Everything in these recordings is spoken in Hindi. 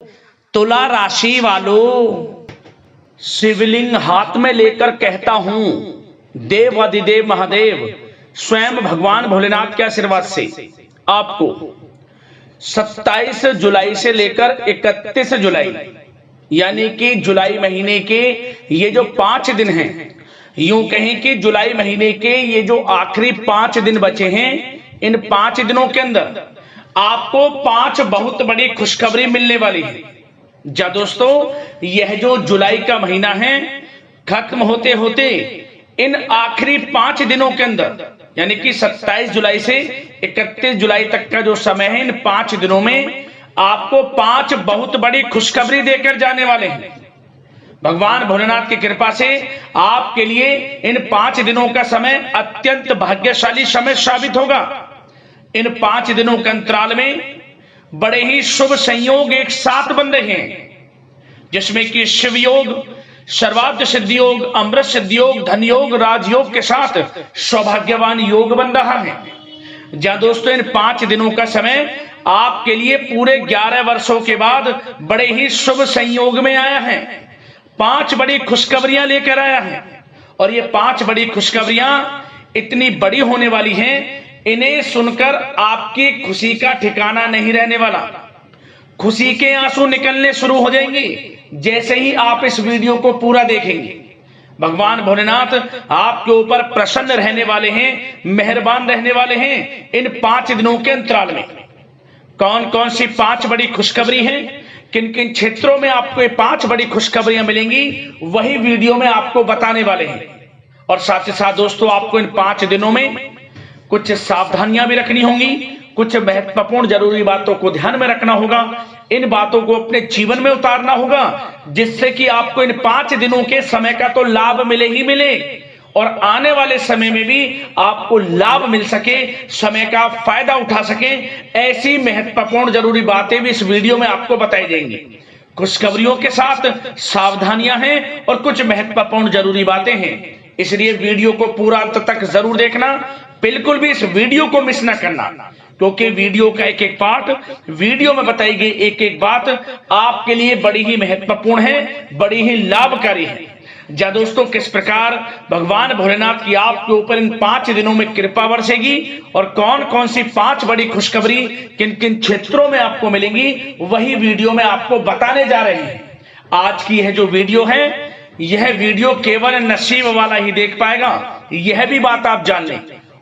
तुला राशि वालों, शिवलिंग हाथ में लेकर कहता हूं, देव अधिदेव महादेव स्वयं भगवान भोलेनाथ के आशीर्वाद से आपको 27 जुलाई से लेकर 31 जुलाई यानी कि जुलाई महीने के ये जो 5 दिन हैं, यूं कहें कि जुलाई महीने के ये जो आखिरी 5 दिन बचे हैं, इन 5 दिनों के अंदर आपको 5 बहुत बड़ी खुशखबरी मिलने वाली है। जा दोस्तों, यह जो जुलाई का महीना है खत्म होते होते इन आखिरी 5 दिनों के अंदर यानी कि 27 जुलाई से 31 जुलाई तक का जो समय है, इन 5 दिनों में आपको 5 बहुत बड़ी खुशखबरी देकर जाने वाले हैं। भगवान भोलेनाथ की कृपा से आपके लिए इन 5 दिनों का समय अत्यंत भाग्यशाली समय साबित होगा। इन 5 दिनों के अंतराल में बड़े ही शुभ संयोग एक साथ बन रहे हैं, जिसमें कि शिव योग, सर्वार्थ सिद्धि योग, अमृत सिद्धि योग, धन योग, राजयोग के साथ सौभाग्यवान योग बन रहा है। जहां दोस्तों इन 5 दिनों का समय आपके लिए पूरे 11 वर्षों के बाद बड़े ही शुभ संयोग में आया है। 5 बड़ी खुशखबरियां लेकर आया है और ये 5 बड़ी खुशखबरियां इतनी बड़ी होने वाली हैं, इन्हें सुनकर आपकी खुशी का ठिकाना नहीं रहने वाला। खुशी के आंसू निकलने शुरू हो जाएंगे जैसे ही आप इस वीडियो को पूरा देखेंगे। भगवान भोलेनाथ आपके ऊपर प्रसन्न रहने वाले हैं, मेहरबान रहने वाले हैं। इन 5 दिनों के अंतराल में कौन कौन सी 5 बड़ी खुशखबरी हैं, किन किन क्षेत्रों में आपको ये 5 बड़ी खुशखबरियां मिलेंगी, वही वीडियो में आपको बताने वाले हैं। और साथ ही साथ दोस्तों, आपको इन 5 दिनों में कुछ सावधानियां भी रखनी होंगी, कुछ महत्वपूर्ण जरूरी बातों को ध्यान में रखना होगा। इन बातों को अपने जीवन में उतारना होगा, जिससे कि आपको इन 5 दिनों के समय का तो लाभ मिले ही मिले और आने वाले समय में भी आपको लाभ मिल सके, समय का फायदा उठा सके। ऐसी महत्वपूर्ण जरूरी बातें भी इस वीडियो में आपको बताई जाएंगी। खुशखबरियों के साथ सावधानियां हैं और कुछ महत्वपूर्ण जरूरी बातें हैं, इसलिए वीडियो को पूरा अंत तक जरूर देखना। बिल्कुल भी इस वीडियो को मिस ना करना, क्योंकि वीडियो का एक एक पार्ट, वीडियो में बताई गई एक एक बात आपके लिए बड़ी ही महत्वपूर्ण है, बड़ी ही लाभकारी है। जा दोस्तों, किस प्रकार भगवान भोलेनाथ की आपके ऊपर इन 5 दिनों में कृपा बरसेगी और कौन कौन सी 5 बड़ी खुशखबरी किन किन क्षेत्रों में आपको मिलेंगी, वही वीडियो में आपको बताने जा रहे हैं। आज की यह जो वीडियो है, यह वीडियो केवल नसीब वाला ही देख पाएगा, यह भी बात आप जान लें।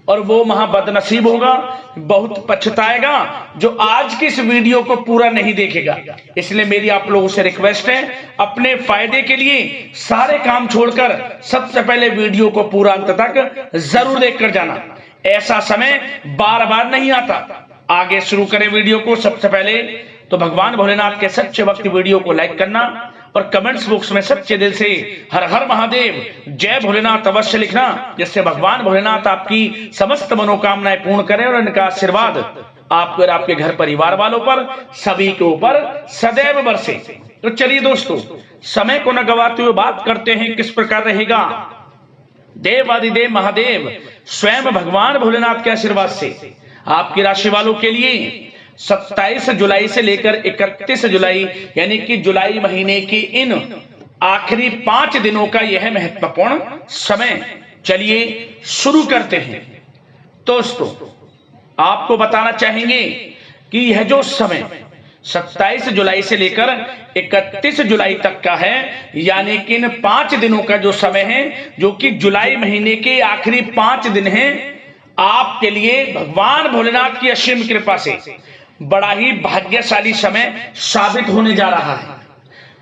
और वो महाबदनसीब होगा, बहुत पछताएगा जो आज की इस वीडियो को पूरा नहीं देखेगा। इसलिए मेरी आप लोगों से रिक्वेस्ट है, अपने फायदे के लिए सारे काम छोड़कर सबसे पहले वीडियो को पूरा अंत तक जरूर देखकर जाना। ऐसा समय बार बार नहीं आता। आगे शुरू करें वीडियो को। सबसे पहले तो भगवान भोलेनाथ के सच्चे भक्त वीडियो को लाइक करना और कमेंट्स बॉक्स में सच्चे दिल से हर हर महादेव, जय भोलेनाथ अवश्य लिखना, जिससे भगवान भोलेनाथ आपकी समस्त मनोकामनाएं पूर्ण करें और इनका आशीर्वाद आपको और आपके घर परिवार वालों पर, सभी के ऊपर सदैव बरसे। तो चलिए दोस्तों, समय को न गवाते हुए बात करते हैं किस प्रकार रहेगा देवाधिदेव महादेव स्वयं भगवान भोलेनाथ के आशीर्वाद से आपकी राशि वालों के लिए 27 जुलाई से लेकर 31 जुलाई यानी कि जुलाई महीने की इन आखिरी 5 दिनों का यह महत्वपूर्ण समय। चलिए शुरू करते हैं। दोस्तों, आपको बताना चाहेंगे कि यह जो समय 27 जुलाई से लेकर 31 जुलाई तक का है, यानी कि इन 5 दिनों का जो समय है, जो कि जुलाई महीने के आखिरी 5 दिन हैं, आपके लिए भगवान भोलेनाथ की असीम कृपा से बड़ा ही भाग्यशाली समय साबित होने जा रहा है।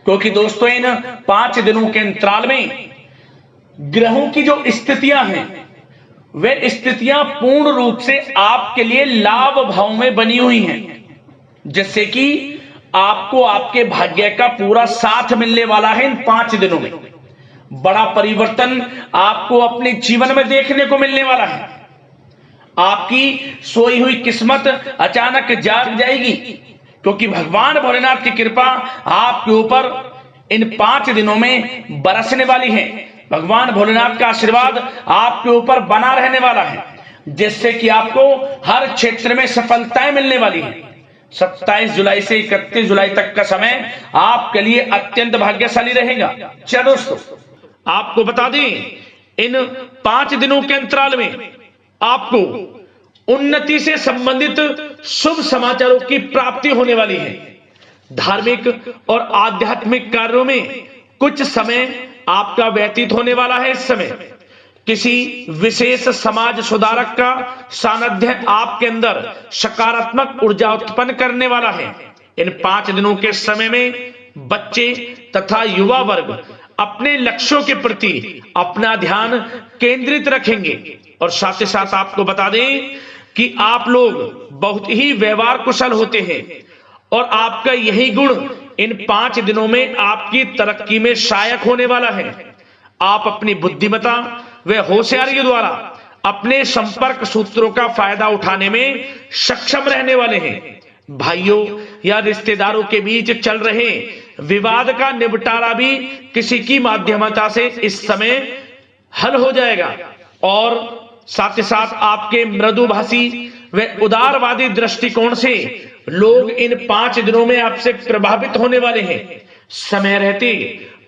क्योंकि दोस्तों, इन 5 दिनों के अंतराल में ग्रहों की जो स्थितियां हैं, वे स्थितियां पूर्ण रूप से आपके लिए लाभ भाव में बनी हुई हैं, जिससे कि आपको आपके भाग्य का पूरा साथ मिलने वाला है। इन 5 दिनों में बड़ा परिवर्तन आपको अपने जीवन में देखने को मिलने वाला है। आपकी सोई हुई किस्मत अचानक जाग जाएगी, क्योंकि भगवान भोलेनाथ की कृपा आपके ऊपर इन 5 दिनों में बरसने वाली है। भगवान भोलेनाथ का आशीर्वाद आपके ऊपर बना रहने वाला है, जिससे कि आपको हर क्षेत्र में सफलताएं मिलने वाली है। 27 जुलाई से 31 जुलाई तक का समय आपके लिए अत्यंत भाग्यशाली रहेगा। चलो दोस्तों, आपको बता दें, इन 5 दिनों के अंतराल में आपको उन्नति से संबंधित शुभ समाचारों की प्राप्ति होने वाली है। धार्मिक और आध्यात्मिक कार्यों में कुछ समय आपका व्यतीत होने वाला है। इस समय किसी विशेष समाज सुधारक का सानिध्य आपके अंदर सकारात्मक ऊर्जा उत्पन्न करने वाला है। इन 5 दिनों के समय में बच्चे तथा युवा वर्ग अपने लक्ष्यों के प्रति अपना ध्यान केंद्रित रखेंगे। और साथ ही साथ आपको बता दें कि आप लोग बहुत ही व्यवहार कुशल होते हैं और आपका यही गुण इन 5 दिनों में आपकी तरक्की में सहायक होने वाला है। आप अपनी बुद्धिमत्ता व होशियारी द्वारा अपने संपर्क सूत्रों का फायदा उठाने में सक्षम रहने वाले हैं। भाइयों या रिश्तेदारों के बीच चल रहे विवाद का निपटारा भी किसी की माध्यमता से इस समय हल हो जाएगा। और साथ ही साथ आपके मृदुभाषी व उदारवादी दृष्टिकोण से लोग इन 5 दिनों में आपसे प्रभावित होने वाले हैं। समय रहते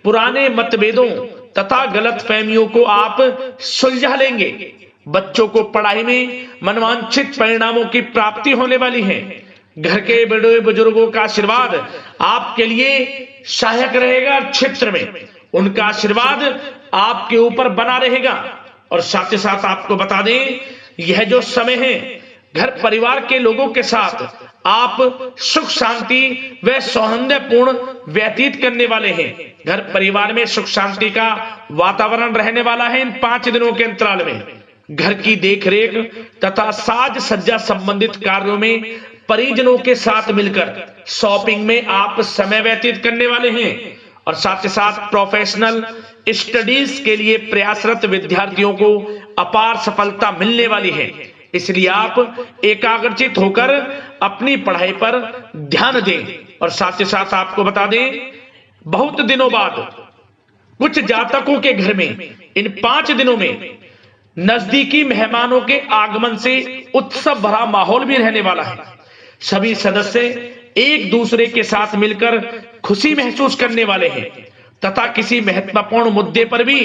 पुराने मतभेदों तथा गलतफहमियों को आप सुलझा लेंगे। बच्चों को पढ़ाई में मनवांछित परिणामों की प्राप्ति होने वाली है। घर के बड़े बुजुर्गों का आशीर्वाद आपके लिए सहायक रहेगा। क्षेत्र में उनका आशीर्वाद आपके ऊपर बना रहेगा। और साथ ही साथ आपको बता दें, यह जो समय है घर परिवार के लोगों के साथ आप सुख शांति व सौहार्दपूर्ण व्यतीत करने वाले हैं। घर परिवार में सुख शांति का वातावरण रहने वाला है। इन 5 दिनों के अंतराल में घर की देखरेख तथा साज सज्जा संबंधित कार्यों में परिजनों के साथ मिलकर शॉपिंग में आप समय व्यतीत करने वाले हैं। और साथ ही साथ प्रोफेशनल स्टडीज के लिए प्रयासरत विद्यार्थियों को अपार सफलता मिलने वाली है। इसलिए आप एकाग्रचित होकर अपनी पढ़ाई पर ध्यान दें। और साथ ही साथ आपको बता दें, बहुत दिनों बाद कुछ जातकों के घर में इन 5 दिनों में नजदीकी मेहमानों के आगमन से उत्सव भरा माहौल भी रहने वाला है। सभी सदस्य एक दूसरे के साथ मिलकर खुशी महसूस करने वाले हैं तथा किसी महत्वपूर्ण मुद्दे पर भी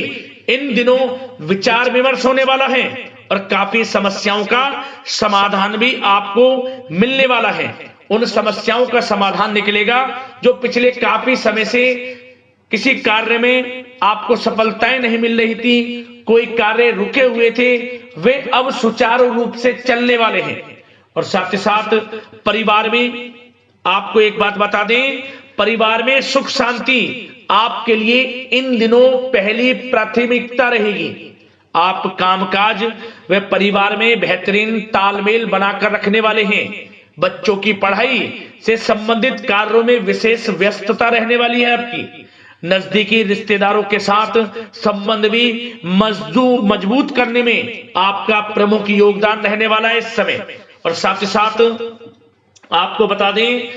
इन दिनों विचार विमर्श होने वाला है। और काफी समस्याओं का समाधान भी आपको मिलने वाला है। उन समस्याओं का समाधान निकलेगा जो पिछले काफी समय से किसी कार्य में आपको सफलताएं नहीं मिल रही थी, कोई कार्य रुके हुए थे, वे अब सुचारू रूप से चलने वाले हैं। और साथ ही साथ परिवार में आपको एक बात बता दें, परिवार में सुख शांति आपके लिए इन दिनों पहली प्राथमिकता रहेगी। आप कामकाज व परिवार में बेहतरीन तालमेल बनाकर रखने वाले हैं। बच्चों की पढ़ाई से संबंधित कार्यों में विशेष व्यस्तता रहने वाली है आपकी। नजदीकी रिश्तेदारों के साथ संबंध भी मजबूत करने में आपका प्रमुख योगदान रहने वाला है इस समय। और साथ ही साथ आपको बता दें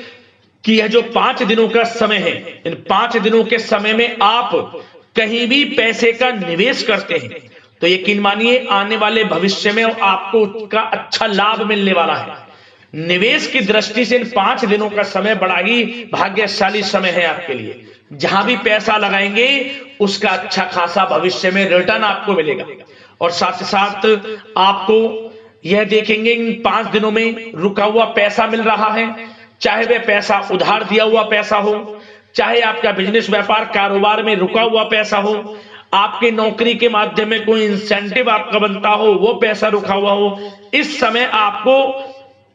कि यह जो 5 दिनों का समय है, इन 5 दिनों के समय में आप कहीं भी पैसे का निवेश करते हैं तो यकीन मानिए आने वाले भविष्य में आपको उसका अच्छा लाभ मिलने वाला है। निवेश की दृष्टि से इन 5 दिनों का समय बड़ा ही भाग्यशाली समय है आपके लिए। जहां भी पैसा लगाएंगे उसका अच्छा खासा भविष्य में रिटर्न आपको मिलेगा। और साथ ही साथ आपको यह देखेंगे इन 5 दिनों में रुका हुआ पैसा मिल रहा है, चाहे वह पैसा उधार दिया हुआ पैसा हो, चाहे आपका बिजनेस व्यापार कारोबार में रुका हुआ पैसा हो, आपके नौकरी के माध्यम में कोई इंसेंटिव आपका बनता हो, वो पैसा रुका हुआ हो। इस समय आपको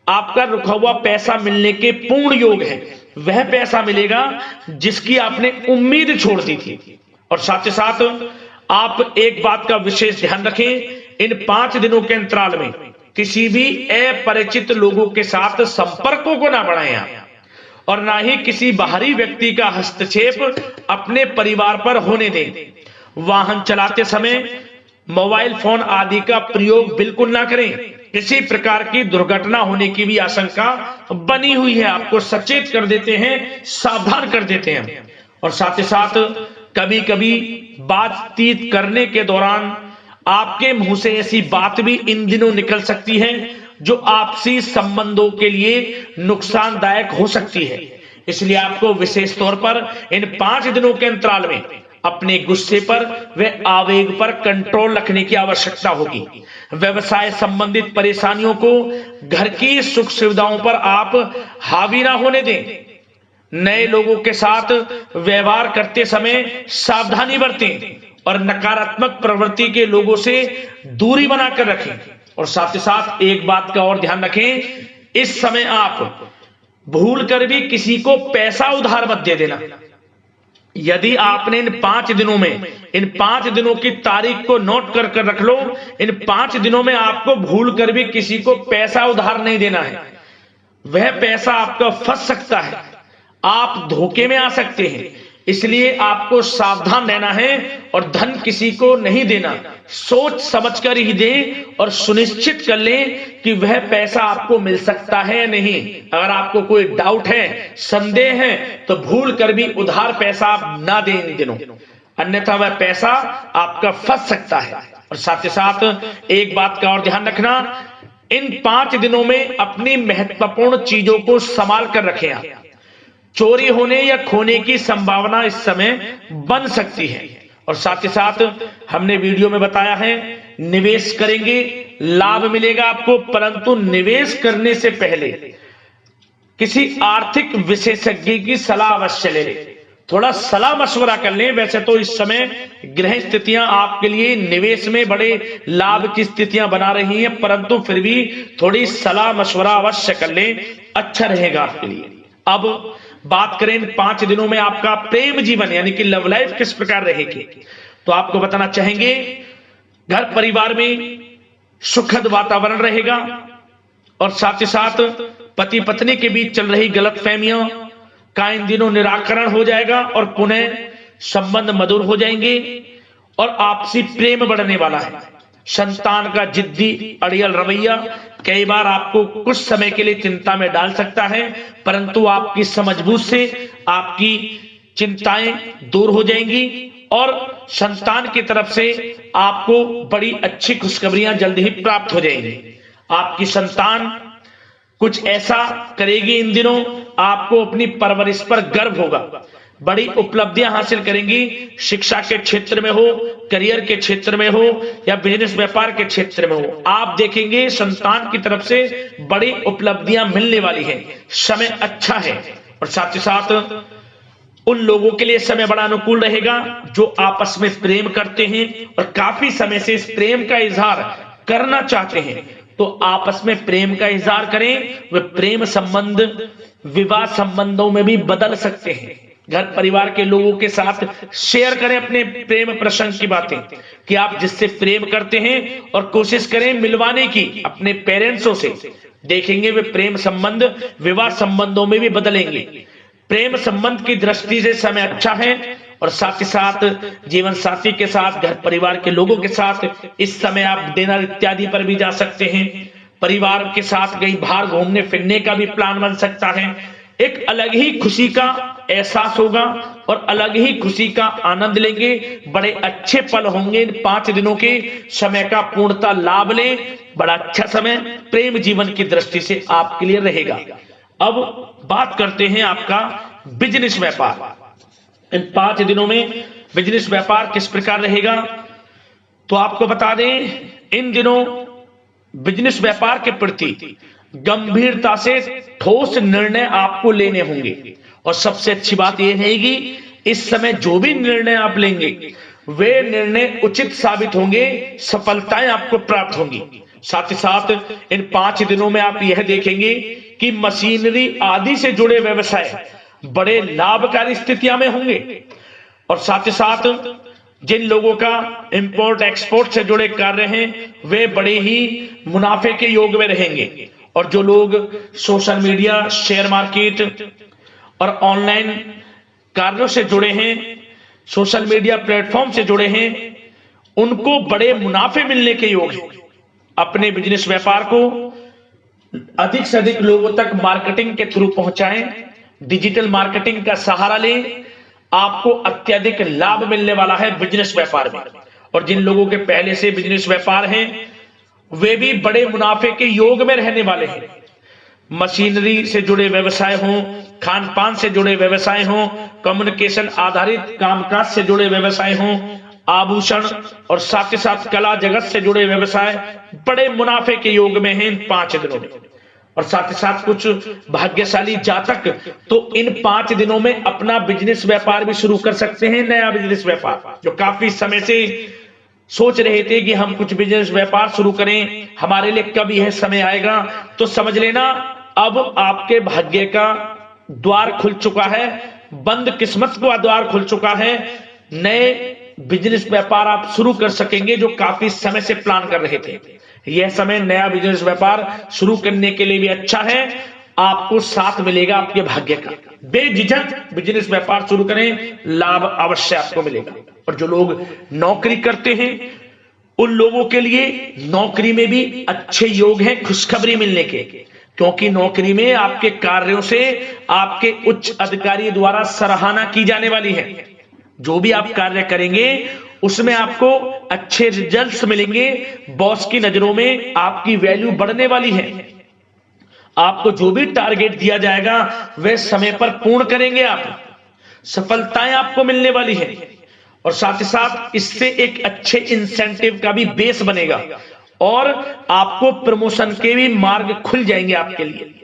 आपका रुका हुआ पैसा मिलने के पूर्ण योग है। वह पैसा मिलेगा जिसकी आपने उम्मीद छोड़ दी थी। और साथ ही साथ आप एक बात का विशेष ध्यान रखें, इन 5 दिनों के अंतराल में किसी भी अपरिचित लोगों के साथ संपर्कों को ना बढ़ाएं आप। और ना ही किसी बाहरी व्यक्ति का हस्तक्षेप अपने परिवार पर होने दें। वाहन चलाते समय मोबाइल फोन आदि का प्रयोग बिल्कुल ना करें। किसी प्रकार की दुर्घटना होने की भी आशंका बनी हुई है। आपको सचेत कर देते हैं, सावधान कर देते हैं। और साथ ही साथ कभी कभी बातचीत करने के दौरान आपके मुंह से ऐसी बात भी इन दिनों निकल सकती है जो आपसी संबंधों के लिए नुकसानदायक हो सकती है। इसलिए आपको विशेष तौर पर इन 5 दिनों के अंतराल में अपने गुस्से पर व आवेग पर कंट्रोल रखने की आवश्यकता होगी। व्यवसाय संबंधित परेशानियों को घर की सुख सुविधाओं पर आप हावी ना होने दें। नए लोगों के साथ व्यवहार करते समय सावधानी बरतें और नकारात्मक प्रवृत्ति के लोगों से दूरी बनाकर रखें। और साथ ही साथ एक बात का और ध्यान रखें, इस समय आप भूल कर भी किसी को पैसा उधार मत दे देना। यदि आपने इन 5 दिनों में, इन 5 दिनों की तारीख को नोट कर रख लो, इन 5 दिनों में आपको भूल कर भी किसी को पैसा उधार नहीं देना है। वह पैसा आपका फंस सकता है, आप धोखे में आ सकते हैं। इसलिए आपको सावधान रहना है और धन किसी को नहीं देना। सोच समझकर ही दें और सुनिश्चित कर लें कि वह पैसा आपको मिल सकता है या नहीं। अगर आपको कोई डाउट है, संदेह है, तो भूल कर भी उधार पैसा आप ना दें इन दिनों, अन्यथा वह पैसा आपका फंस सकता है। और साथ ही साथ एक बात का और ध्यान रखना, इन 5 दिनों में अपनी महत्वपूर्ण चीजों को संभाल कर रखें। आप चोरी होने या खोने की संभावना इस समय बन सकती है। और साथ ही साथ हमने वीडियो में बताया है, निवेश करेंगे लाभ मिलेगा आपको, परंतु निवेश करने से पहले किसी आर्थिक विशेषज्ञ की सलाह अवश्य ले लें। थोड़ा सलाह मशवरा कर लें। वैसे तो इस समय ग्रह स्थितियां आपके लिए निवेश में बड़े लाभ की स्थितियां बना रही हैं, परंतु फिर भी थोड़ी सलाह मशवरा अवश्य कर लें, अच्छा रहेगा आपके लिए। अब बात करें इन 5 दिनों में आपका प्रेम जीवन यानी कि लव लाइफ किस प्रकार रहेगी, तो आपको बताना चाहेंगे, घर परिवार में सुखद वातावरण रहेगा और साथ ही साथ पति पत्नी के बीच चल रही गलतफहमियों का इन दिनों निराकरण हो जाएगा और पुनः संबंध मधुर हो जाएंगे और आपसी प्रेम बढ़ने वाला है। संतान का जिद्दी अड़ियल रवैया कई बार आपको कुछ समय के लिए चिंता में डाल सकता है, परंतु आपकी समझबूझ से आपकी चिंताएं दूर हो जाएंगी और संतान की तरफ से आपको बड़ी अच्छी खुशखबरियां जल्द ही प्राप्त हो जाएंगी। आपकी संतान कुछ ऐसा करेगी इन दिनों, आपको अपनी परवरिश पर गर्व होगा। बड़ी उपलब्धियां हासिल करेंगी, शिक्षा के क्षेत्र में हो, करियर के क्षेत्र में हो या बिजनेस व्यापार के क्षेत्र में हो। आप देखेंगे संतान की तरफ से बड़ी उपलब्धियां मिलने वाली हैं। समय अच्छा है और साथ ही साथ उन लोगों के लिए समय बड़ा अनुकूल रहेगा जो आपस में प्रेम करते हैं और काफी समय से इस प्रेम का इजहार करना चाहते हैं, तो आपस में प्रेम का इजहार करें। वे प्रेम संबंध विवाह संबंधों में भी बदल सकते हैं। घर परिवार के लोगों के साथ शेयर करें अपने प्रेम प्रसंग की बातें कि आप जिससे प्रेम करते हैं और कोशिश करें मिलवाने की अपने पेरेंट्सों से। देखेंगे वे प्रेम संबंध विवाह संबंधों में भी बदलेंगे। प्रेम संबंध की दृष्टि से समय अच्छा है और साथ ही साथ जीवन साथी के साथ, घर परिवार के लोगों के साथ इस समय आप डिनर इत्यादि पर भी जा सकते हैं। परिवार के साथ कहीं बाहर घूमने फिरने का भी प्लान बन सकता है। एक अलग ही खुशी का एहसास होगा और अलग ही खुशी का आनंद लेंगे। बड़े अच्छे पल होंगे। इन 5 दिनों के समय का पूर्णतः लाभ लें। बड़ा अच्छा समय प्रेम जीवन की दृष्टि से आपके लिए रहेगा। अब बात करते हैं आपका बिजनेस व्यापार। इन 5 दिनों में बिजनेस व्यापार किस प्रकार रहेगा, तो आपको बता दें, इन दिनों बिजनेस व्यापार के प्रति गंभीरता से ठोस निर्णय आपको लेने होंगे। और सबसे अच्छी बात यह रहेगी, इस समय जो भी निर्णय आप लेंगे वे निर्णय उचित साबित होंगे, सफलताएं आपको प्राप्त होंगी। साथ ही साथ इन 5 दिनों में आप यह देखेंगे कि मशीनरी आदि से जुड़े व्यवसाय बड़े लाभकारी स्थितियां में होंगे। और साथ ही साथ जिन लोगों का इंपोर्ट एक्सपोर्ट से जुड़े कार्य हैं वे बड़े ही मुनाफे के योग में रहेंगे। और जो लोग सोशल मीडिया, शेयर मार्केट और ऑनलाइन कार्यों से जुड़े हैं, सोशल मीडिया प्लेटफॉर्म से जुड़े हैं, उनको बड़े मुनाफे मिलने के योग हैं। अपने बिजनेस व्यापार को अधिक से अधिक लोगों तक मार्केटिंग के थ्रू पहुंचाएं, डिजिटल मार्केटिंग का सहारा लें। आपको अत्यधिक लाभ मिलने वाला है बिजनेस व्यापार में। और जिन लोगों के पहले से बिजनेस व्यापार हैं वे भी बड़े मुनाफे के योग में रहने वाले हैं। मशीनरी से जुड़े व्यवसाय हों, खान पान से जुड़े व्यवसाय हों, कम्युनिकेशन आधारित कामकाज से जुड़े व्यवसाय हों, आभूषण और साथ ही साथ कला जगत से जुड़े व्यवसाय बड़े मुनाफे के योग में हैं इन 5 दिनों में। और साथ ही साथ कुछ भाग्यशाली जातक तो इन 5 दिनों में अपना बिजनेस व्यापार भी शुरू कर सकते हैं, नया बिजनेस व्यापार। जो काफी समय से सोच रहे थे कि हम कुछ बिजनेस व्यापार शुरू करें, हमारे लिए कब यह समय आएगा, तो समझ लेना अब आपके भाग्य का द्वार खुल चुका है, बंद किस्मत का द्वार खुल चुका है। नए बिजनेस व्यापार आप शुरू कर सकेंगे जो काफी समय से प्लान कर रहे थे। यह समय नया बिजनेस व्यापार शुरू करने के लिए भी अच्छा है, आपको साथ मिलेगा आपके भाग्य का। बेझिझक बिजनेस व्यापार शुरू करें, लाभ अवश्य आपको मिलेगा। और जो लोग नौकरी करते हैं उन लोगों के लिए नौकरी में भी अच्छे योग हैं खुशखबरी मिलने के, क्योंकि नौकरी में आपके कार्यों से आपके उच्च अधिकारी द्वारा सराहना की जाने वाली है। जो भी आप कार्य करेंगे उसमें आपको अच्छे रिजल्ट्स मिलेंगे, बॉस की नजरों में आपकी वैल्यू बढ़ने वाली है। आपको जो भी टारगेट दिया जाएगा वह समय पर पूर्ण करेंगे आप, सफलताएं आपको मिलने वाली है। और साथ ही साथ इससे एक अच्छे इंसेंटिव का भी बेस बनेगा और आपको प्रमोशन के भी मार्ग खुल जाएंगे आपके लिए।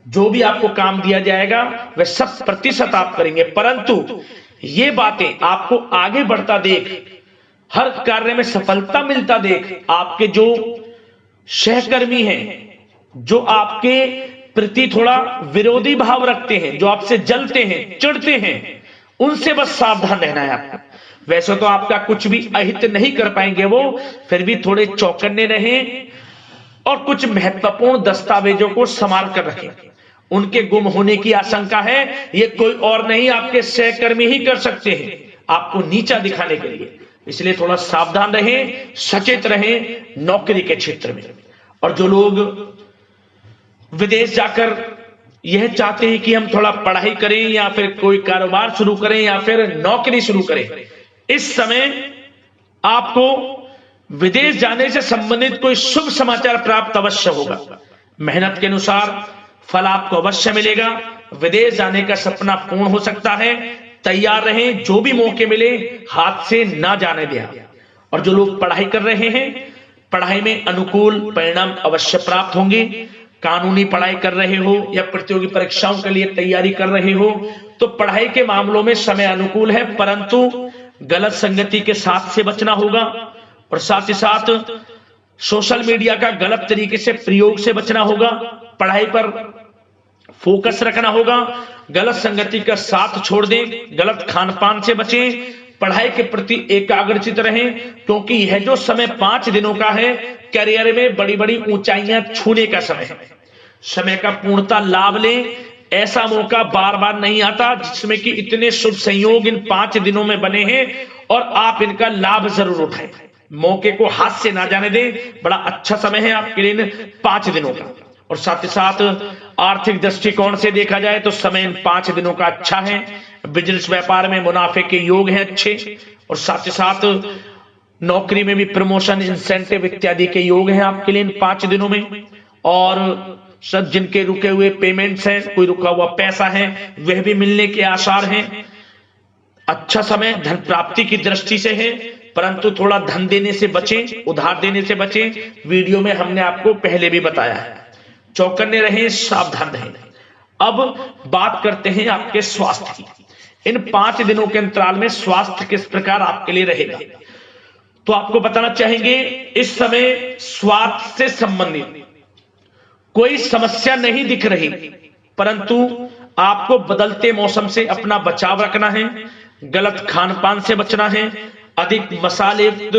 जो भी आपको काम दिया जाएगा वह 100% आप करेंगे, परंतु ये बातें आपको आगे बढ़ता देख, हर कार्य में सफलता मिलता देख, आपके जो सहकर्मी हैं, जो आपके प्रति थोड़ा विरोधी भाव रखते हैं, जो आपसे जलते हैं, चिढ़ते हैं, उनसे बस सावधान रहना है आपको। वैसे तो आपका कुछ भी अहित नहीं कर पाएंगे वो, फिर भी थोड़े चौकन्ने रहें और कुछ महत्वपूर्ण दस्तावेजों को संभाल कर रखें। उनके गुम होने की आशंका है, ये कोई और नहीं आपके सहकर्मी ही कर सकते हैं आपको नीचा दिखाने के लिए। इसलिए थोड़ा सावधान रहें, सचेत रहें नौकरी के क्षेत्र में। और जो लोग विदेश जाकर यह चाहते हैं कि हम थोड़ा पढ़ाई करें या फिर कोई कारोबार शुरू करें या फिर नौकरी शुरू करें, इस समय आपको विदेश जाने से संबंधित कोई शुभ समाचार प्राप्त अवश्य होगा। मेहनत के अनुसार फल आपको अवश्य मिलेगा। विदेश जाने का सपना पूर्ण हो सकता है, तैयार रहें, जो भी मौके मिले हाथ से ना जाने दें। और जो लोग पढ़ाई कर रहे हैं, पढ़ाई में अनुकूल परिणाम अवश्य प्राप्त होंगे। कानूनी पढ़ाई कर रहे हो या प्रतियोगी परीक्षाओं के लिए तैयारी कर रहे हो तो पढ़ाई के मामलों में समय अनुकूल है, परंतु गलत संगति के साथ से बचना होगा। और साथ ही साथ सोशल मीडिया का गलत तरीके से प्रयोग से बचना होगा। पढ़ाई पर फोकस रखना होगा, गलत संगति का साथ छोड़ दें, गलत खान पान से बचें, पढ़ाई के प्रति एकाग्रचित रहें, क्योंकि यह जो समय 5 दिनों का है करियर में बड़ी बड़ी ऊंचाइयां छूने का समय है। समय का पूर्णता लाभ लें, ऐसा मौका बार बार नहीं आता जिसमें कि इतने शुभ संयोग इन 5 दिनों में बने हैं और आप इनका लाभ जरूर उठाएं। मौके को हाथ से ना जाने दें, बड़ा अच्छा समय है आपके लिए इन 5 दिनों का। और साथ ही साथ आर्थिक दृष्टिकोण से देखा जाए तो समय इन 5 दिनों का अच्छा है। बिजनेस व्यापार में मुनाफे के योग हैं अच्छे, और साथ ही साथ नौकरी में भी प्रमोशन, इंसेंटिव इत्यादि के योग हैं आपके लिए इन 5 दिनों में। और सब जिनके रुके हुए पेमेंट्स हैं, कोई रुका हुआ पैसा है, वह भी मिलने के आसार हैं। अच्छा समय धन प्राप्ति की दृष्टि से है, परंतु थोड़ा धन देने से बचें, उधार देने से बचें। वीडियो में हमने आपको पहले भी बताया है। चौकन्ने रहें, सावधान रहें। अब बात करते हैं आपके स्वास्थ्य की। इन 5 दिनों के अंतराल में स्वास्थ्य किस प्रकार आपके लिए रहेगा, तो आपको बताना चाहेंगे इस समय स्वास्थ्य से संबंधित कोई समस्या नहीं दिख रही, परंतु आपको बदलते मौसम से अपना बचाव रखना है, गलत खान पान से बचना है, अधिक मसाले युक्त,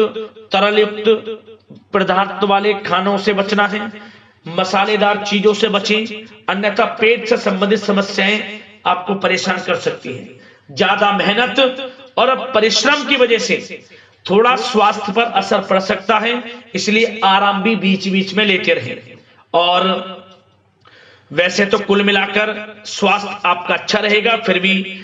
तरल युक्त पदार्थ वाले खानों से बचना है, मसालेदार चीजों से बचें, अन्यथा पेट से संबंधित समस्याएं आपको परेशान कर सकती हैं। ज्यादा मेहनत और परिश्रम की वजह से थोड़ा स्वास्थ्य पर असर पड़ सकता है, इसलिए आराम भी बीच बीच में लेते रहें। और वैसे तो कुल मिलाकर स्वास्थ्य आपका अच्छा रहेगा, फिर भी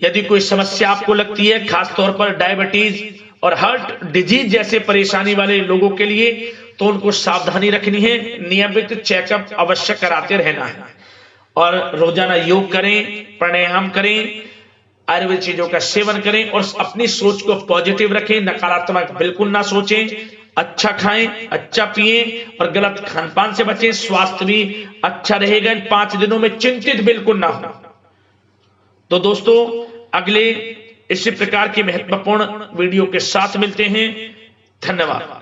यदि कोई समस्या आपको लगती है, खासतौर पर डायबिटीज और हार्ट डिजीज जैसे परेशानी वाले लोगों के लिए, तो उनको सावधानी रखनी है, नियमित चेकअप अवश्य कराते रहना है और रोजाना योग करें, प्राणायाम करें, आयुर्वेद चीजों का सेवन करें और अपनी सोच को पॉजिटिव रखें, नकारात्मक बिल्कुल ना सोचें, अच्छा खाएं, अच्छा पिएं और गलत खानपान से बचें। स्वास्थ्य भी अच्छा रहेगा। इन 5 दिनों में चिंतित बिल्कुल ना हो। तो दोस्तों अगले इसी प्रकार की महत्वपूर्ण वीडियो के साथ मिलते हैं। धन्यवाद।